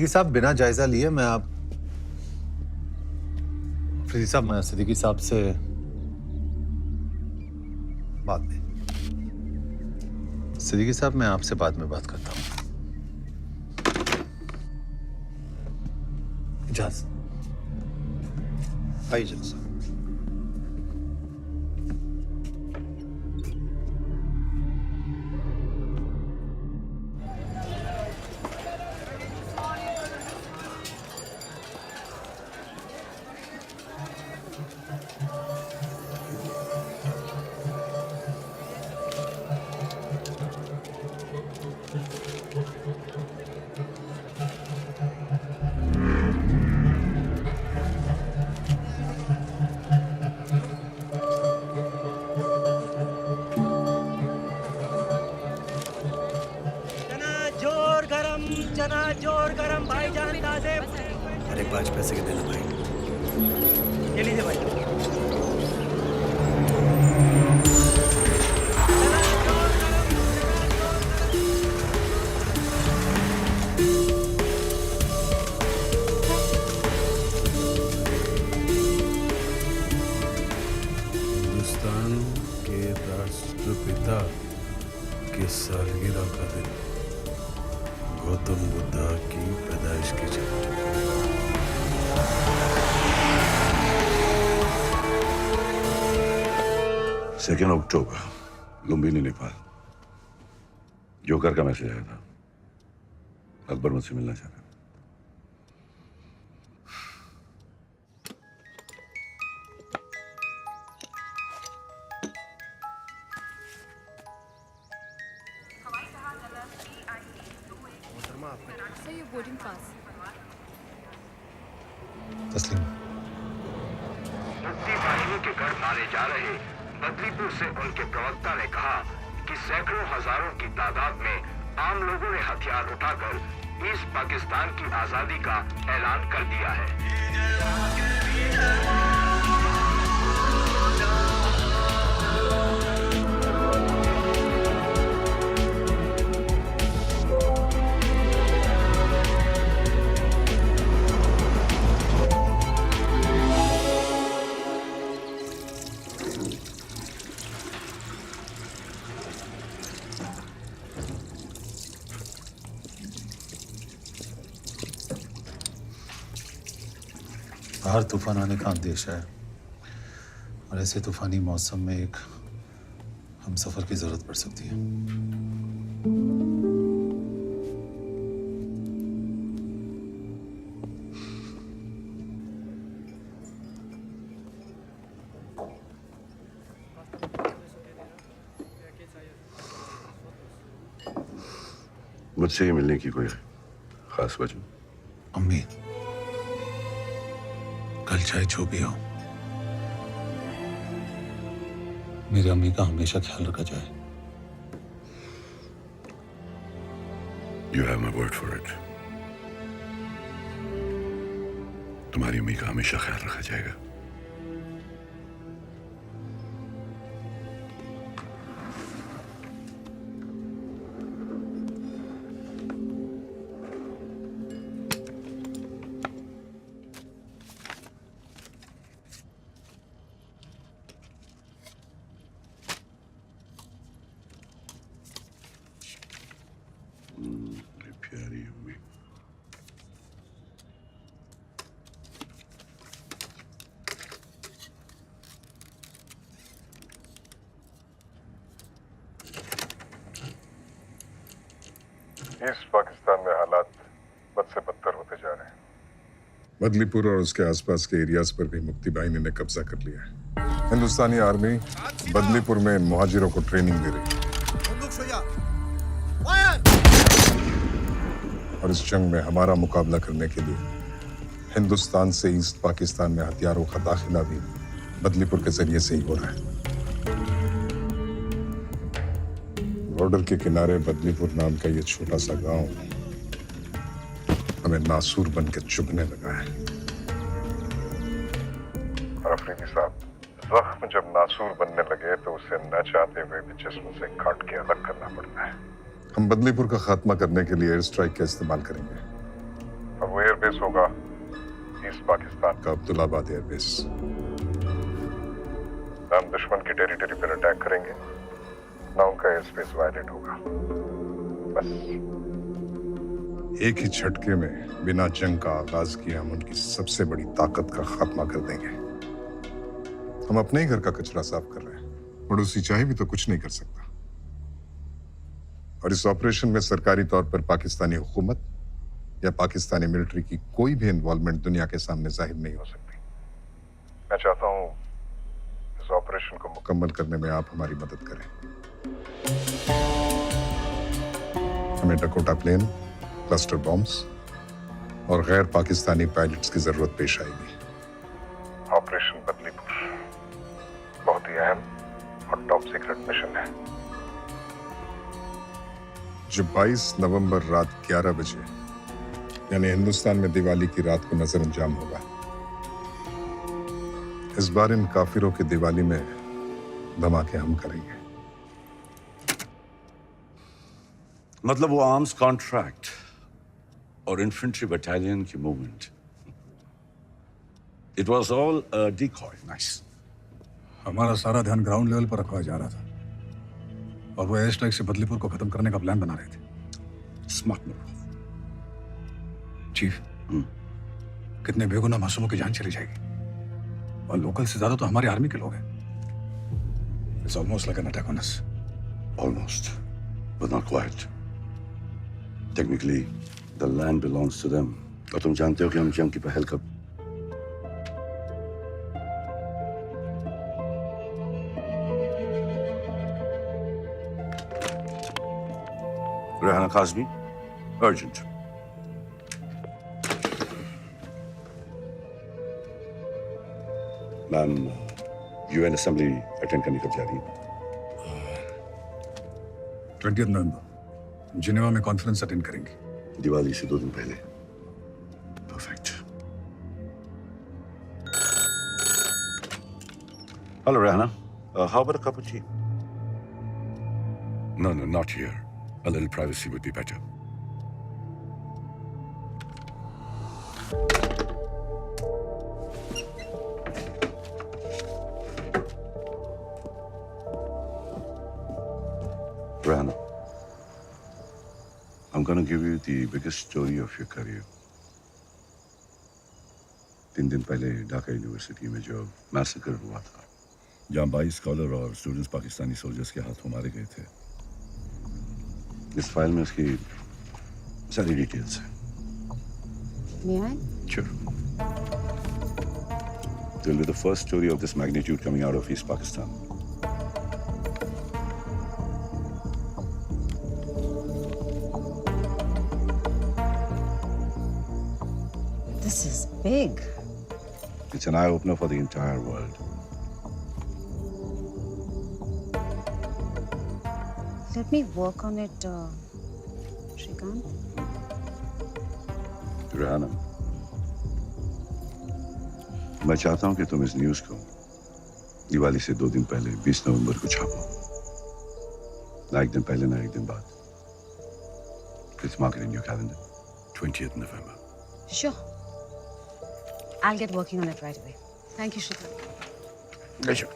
सिद्दीकी साहब बिना जायजा लिए मैं सिद्दीकी साहब से बाद में सिद्दीकी साहब मैं आपसे बाद में बात करता हूँ। इजाज़त। आइए जनाब साहब। चना जोर गरम भाईजान ताजे। अरे 5 पैसे के देना भाई। ये लीजिए भाई। हिंदुस्तान के राष्ट्रपिता की सालगिरह का दिन, गौतम बुद्धा की पैदाइश की जयंती। 2 अक्टूबर, लुम्बिनी, नेपाल। जोकर का मैसेज आया था, अकबर मुझसे मिलना चाहता है। Sir, your boarding pass. तस्लीम। मुफ्ती के घर मारे जा रहे बदलीपुर से उनके प्रवक्ता ने कहा कि सैकड़ों हजारों की तादाद में आम लोगों ने हथियार उठाकर ईस्ट पाकिस्तान की आजादी का ऐलान कर दिया है। बाहर तूफान आने का अंदेशा है और ऐसे तूफानी मौसम में एक हम सफर की जरूरत पड़ सकती है। मुझसे ही मिलने की कोई खास वजह? अम्मी, कल चाहे जो भी हो, मेरी अम्मी का हमेशा ख्याल रखा जाए। You have my word for it. तुम्हारी अम्मी का हमेशा ख्याल रखा जाएगा। प्यारी अम्मी। ईस्ट पाकिस्तान में हालात बद से बदतर होते जा रहे हैं। बदलीपुर और उसके आसपास के एरियाज पर भी मुफ्ती बाहिनी ने कब्जा कर लिया है। हिंदुस्तानी आर्मी बदलीपुर में मुहाजिरों को ट्रेनिंग दे रही है और इस जंग में हमारा मुकाबला करने के लिए हिंदुस्तान से ईस्ट पाकिस्तान में हथियारों का दाखिला भी बदलीपुर के जरिए से ही हो रहा है। बॉर्डर के किनारे बदलीपुर नाम का ये छोटा सा गांव हमें नासूर बन के चुभने लगा है। अफरीदी साहब, जख्म जब नासूर बनने लगे तो उसे न चाहते हुए भी जिस्म से काट के अलग करना पड़ता है। हम बदलीपुर का खात्मा करने के लिए एयर स्ट्राइक का इस्तेमाल करेंगे एयरबेस होगा ईस्ट पाकिस्तान का अब्दुल्लाबाद एयरबेस। ना हम दुश्मन की टेरिटरी पर अटैक करेंगे, ना उनका एयर स्पेस वायलेट होगा। बस एक ही झटके में बिना जंग का आगाज किए हम उनकी सबसे बड़ी ताकत का खात्मा कर देंगे। हम अपने ही घर का कचरा साफ कर रहे हैं, पड़ोसी चाहे भी तो कुछ नहीं कर सकता। और इस ऑपरेशन में सरकारी तौर पर पाकिस्तानी हुकूमत या पाकिस्तानी मिलिट्री की कोई भी इन्वॉल्वमेंट दुनिया के सामने जाहिर नहीं हो सकती। मैं चाहता हूं इस ऑपरेशन को मुकम्मल करने में आप हमारी मदद करें। हमें डकोटा प्लेन, क्लस्टर बॉम्ब्स और गैर पाकिस्तानी पायलट्स की जरूरत पेश आएगी। ऑपरेशन बदलीपुर बहुत ही अहम और टॉप सीक्रेट मिशन है जो 22 नवंबर रात 11 बजे यानी हिंदुस्तान में दिवाली की रात को नजर अंजाम होगा। इस बार इन काफिरों की दिवाली में धमाके हम करेंगे। मतलब वो आर्म्स कॉन्ट्रैक्ट और इन्फेंट्री बटालियन की movement, it was all a decoy. Nice. हमारा सारा ध्यान ग्राउंड लेवल पर रखवाया जा रहा था और वो एयर स्ट्राइक से बदलीपुर को खत्म करने का प्लान बना रहे थे। Smart move. चीफ, कितने बेगुनाह मासूमों की जान चली जाएगी और लोकल से ज्यादा तो हमारी आर्मी के लोग हैं। It's almost like an attack on us. Almost, but not quite. Technically, the land belongs to them. और तुम जानते हो कि हम जंग की पहल कब Rehana Kazmi, urgent. Ma'am, UN assembly attend करने कब जा रही है? 20 नवंबर जिनेवा में कॉन्फ्रेंस अटेंड करेंगे। दिवाली से 2 दिन पहले। Perfect. Hello Rehana, how about a cup of tea? No, not here. A little privacy would be better. Rehana, I'm going to give you the biggest story of your career. 3 दिन पहले Dhaka university में जो massacre हुआ था, जहाँ 22 scholar और students Pakistani soldiers के हाथों मारे गए थे, इस फाइल में उसकी सारी डिटेल्स हैं। May I? Sure. It will be the first story of this magnitude coming out of East Pakistan. This is big. It's an eye-opener for the entire world. Let me work on it, Shrikant. Rehana, मैं चाहता हूं कि तुम इस news को दिवाली से 2 दिन पहले 20 नवंबर को छापो। ना एक दिन पहले, ना एक दिन बाद। Please mark it in your calendar. 20th November. Sure. I'll get working on it right away. Thank you, Shrikant. Pleasure.